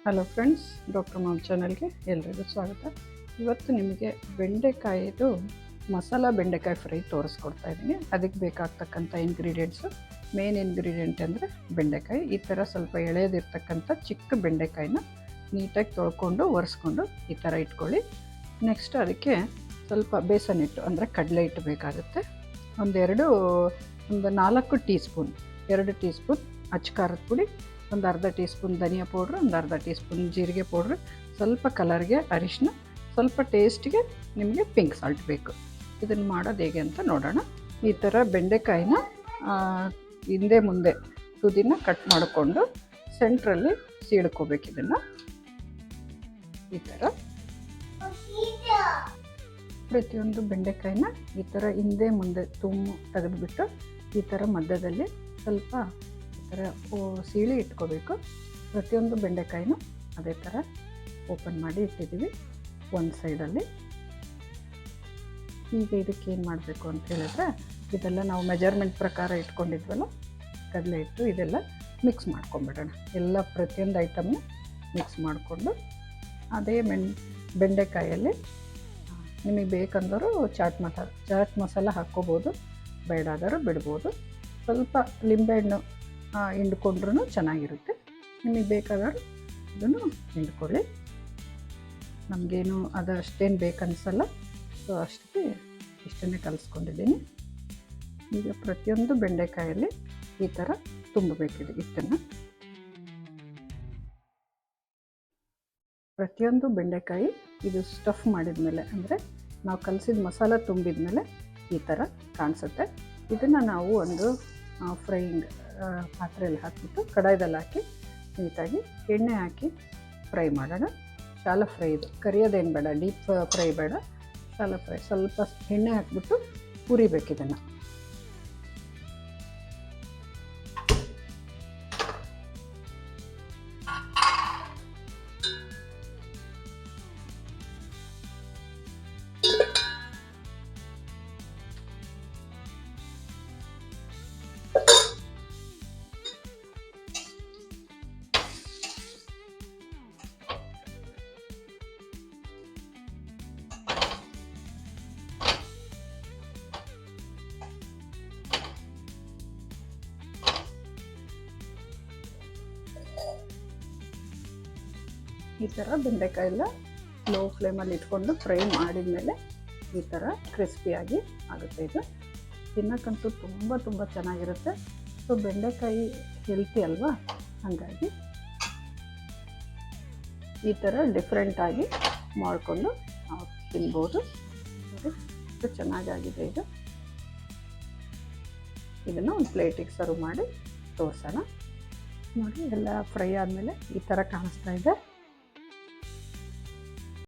Hello friends, doctor ma'am ಚಾನಲ್ಗೆ ಎಲ್ರಿಗೂ ಸ್ವಾಗತ. ಇವತ್ತು ನಿಮಗೆ ಬೆಂಡೆಕಾಯಿದು ಮಸಾಲ ಬೆಂಡೆಕಾಯಿ ಫ್ರೈ ತೋರಿಸ್ಕೊಡ್ತಾ ಇದ್ದೀನಿ. ಅದಕ್ಕೆ ಬೇಕಾಗ್ತಕ್ಕಂಥ ಇಂಗ್ರೀಡಿಯೆಂಟ್ಸು, ಮೇನ್ ಇಂಗ್ರೀಡಿಯೆಂಟ್ ಅಂದರೆ ಬೆಂಡೆಕಾಯಿ. ಈ ಥರ ಸ್ವಲ್ಪ ಎಳೆದಿರ್ತಕ್ಕಂಥ ಚಿಕ್ಕ ಬೆಂಡೆಕಾಯಿನ ನೀಟಾಗಿ ತೊಳ್ಕೊಂಡು ಒರೆಸ್ಕೊಂಡು ಈ ಥರ ಇಟ್ಕೊಳ್ಳಿ. ನೆಕ್ಸ್ಟ್ ಅದಕ್ಕೆ ಸ್ವಲ್ಪ ಬೇಸನ್ ಹಿಟ್ಟು ಅಂದರೆ ಕಡಲೆ ಹಿಟ್ಟು ಬೇಕಾಗುತ್ತೆ. ಒಂದು 4 ಟೀ ಸ್ಪೂನ್, 2 ಟೀ ಸ್ಪೂನ್ ಅಚ್ಚ ಖಾರದ ಪುಡಿ, ಒಂದು ಅರ್ಧ ಟೀ ಸ್ಪೂನ್ ಧನಿಯಾ ಪೌಡ್ರು, ಒಂದು ಅರ್ಧ ಟೀ ಸ್ಪೂನ್ ಜೀರಿಗೆ ಪೌಡ್ರು, ಸ್ವಲ್ಪ ಕಲರ್ಗೆ ಅರಿಶಿನ, ಸ್ವಲ್ಪ ಟೇಸ್ಟ್ಗೆ ನಿಮಗೆ ಪಿಂಕ್ ಸಾಲ್ಟ್ ಬೇಕು. ಇದನ್ನು ಮಾಡೋದು ಹೇಗೆ ಅಂತ ನೋಡೋಣ. ಈ ಥರ ಬೆಂಡೆಕಾಯಿನ ಹಿಂದೆ ಮುಂದೆ ತುದಿನ ಕಟ್ ಮಾಡಿಕೊಂಡು ಸೆಂಟ್ರಲ್ಲಿ ಸೀಳ್ಕೋಬೇಕು. ಇದನ್ನು ಈ ಥರ ಪ್ರತಿಯೊಂದು ಬೆಂಡೆಕಾಯಿನ ಈ ಥರ ಹಿಂದೆ ಮುಂದೆ ತೆಗೆದುಬಿಟ್ಟು ಈ ಥರ ಮಧ್ಯದಲ್ಲಿ ಸ್ವಲ್ಪ ಈ ಥರ ಸೀಳಿ ಇಟ್ಕೋಬೇಕು. ಪ್ರತಿಯೊಂದು ಬೆಂಡೆಕಾಯಿನೂ ಅದೇ ಥರ ಓಪನ್ ಮಾಡಿ ಇಟ್ಟಿದ್ದೀವಿ ಒಂದು ಸೈಡಲ್ಲಿ. ಈಗ ಇದಕ್ಕೆ ಏನು ಮಾಡಬೇಕು ಅಂತ ಹೇಳಿದ್ರೆ, ಇದೆಲ್ಲ ನಾವು ಮೆಜರ್ಮೆಂಟ್ ಪ್ರಕಾರ ಇಟ್ಕೊಂಡಿದ್ವಲ್ಲ ಕಡಲೆ ಹಿಟ್ಟು, ಇದೆಲ್ಲ ಮಿಕ್ಸ್ ಮಾಡ್ಕೊಂಬಿಡೋಣ. ಎಲ್ಲ ಪ್ರತಿಯೊಂದು ಐಟಮ್ನ ಮಿಕ್ಸ್ ಮಾಡಿಕೊಂಡು ಅದೇ ಬೆಂಡೆಕಾಯಲ್ಲಿ ನಿಮಗೆ ಬೇಕಂದರೂ ಚಾಟ್ ಮಸಾಲ ಹಾಕ್ಕೋಬೋದು, ಬೇಡಾದರೂ ಬಿಡ್ಬೋದು. ಸ್ವಲ್ಪ ಲಿಂಬೆಹಣ್ಣು ಹಿಂಡ್ಕೊಂಡ್ರೂ ಚೆನ್ನಾಗಿರುತ್ತೆ. ನಿಮಗೆ ಬೇಕಾದರೂ ಇದನ್ನು ಹಿಂಡ್ಕೊಳ್ಳಿ. ನಮಗೇನು ಅದು ಅಷ್ಟೇನು ಬೇಕನ್ನಿಸಲ್ಲ, ಸೊ ಅಷ್ಟಕ್ಕೆ ಇಷ್ಟನ್ನೇ ಕಲಿಸ್ಕೊಂಡಿದ್ದೀನಿ. ಈಗ ಪ್ರತಿಯೊಂದು ಬೆಂಡೆಕಾಯಲ್ಲಿ ಈ ಥರ ತುಂಬಬೇಕಿದೆ ಹಿಟ್ಟನ್ನು. ಪ್ರತಿಯೊಂದು ಬೆಂಡೆಕಾಯಿ ಇದು ಸ್ಟಫ್ ಮಾಡಿದ ಮೇಲೆ, ಅಂದರೆ ನಾವು ಕಲಸಿದ ಮಸಾಲ ತುಂಬಿದ ಮೇಲೆ ಈ ಥರ ಕಾಣಿಸುತ್ತೆ. ಇದನ್ನು ನಾವು ಒಂದು ಫ್ರೈಯಿಂಗ್ ಪಾತ್ರೆಯಲ್ಲಿ ಹಾಕಿಬಿಟ್ಟು ಕಡಾಯ್ದಲ್ಲಿ ಹಾಕಿ ನೀಟಾಗಿ ಎಣ್ಣೆ ಹಾಕಿ ಫ್ರೈ ಮಾಡೋಣ. ಶಾಲೋ ಫ್ರೈ, ಇದು ಕರಿಯೋದೇನು ಬೇಡ, ಡೀಪ್ ಫ್ರೈ ಬೇಡ, ಶಾಲೋ ಫ್ರೈ. ಸ್ವಲ್ಪ ಎಣ್ಣೆ ಹಾಕಿಬಿಟ್ಟು ಹುರಿಬೇಕು ಇದನ್ನು. ಈ ಥರ ಬೆಂಡೆಕಾಯಿ ಎಲ್ಲ ಲೋ ಫ್ಲೇಮಲ್ಲಿ ಇಟ್ಕೊಂಡು ಫ್ರೈ ಮಾಡಿದ ಮೇಲೆ ಈ ಥರ ಕ್ರಿಸ್ಪಿಯಾಗಿ ಆಗುತ್ತೆ. ಇದು ತಿನ್ನೋಕ್ಕಂತೂ ತುಂಬ ಚೆನ್ನಾಗಿರುತ್ತೆ. ಸೊ ಬೆಂಡೆಕಾಯಿ ಹೆಲ್ತಿ ಅಲ್ವಾ, ಹಾಗಾಗಿ ಈ ಥರ ಡಿಫ್ರೆಂಟಾಗಿ ಮಾಡಿಕೊಂಡು ನಾವು ತಿನ್ಬೋದು. ನೋಡಿ ಎಷ್ಟು ಚೆನ್ನಾಗಾಗಿದೆ ಇದು. ಇದನ್ನು ಒಂದು ಪ್ಲೇಟಿಗೆ ಸರ್ವ್ ಮಾಡಿ ತೋರಿಸೋಣ. ನೋಡಿ ಎಲ್ಲ ಫ್ರೈ ಆದಮೇಲೆ ಈ ಥರ ಕಾಣಿಸ್ತಾ ಇದೆ.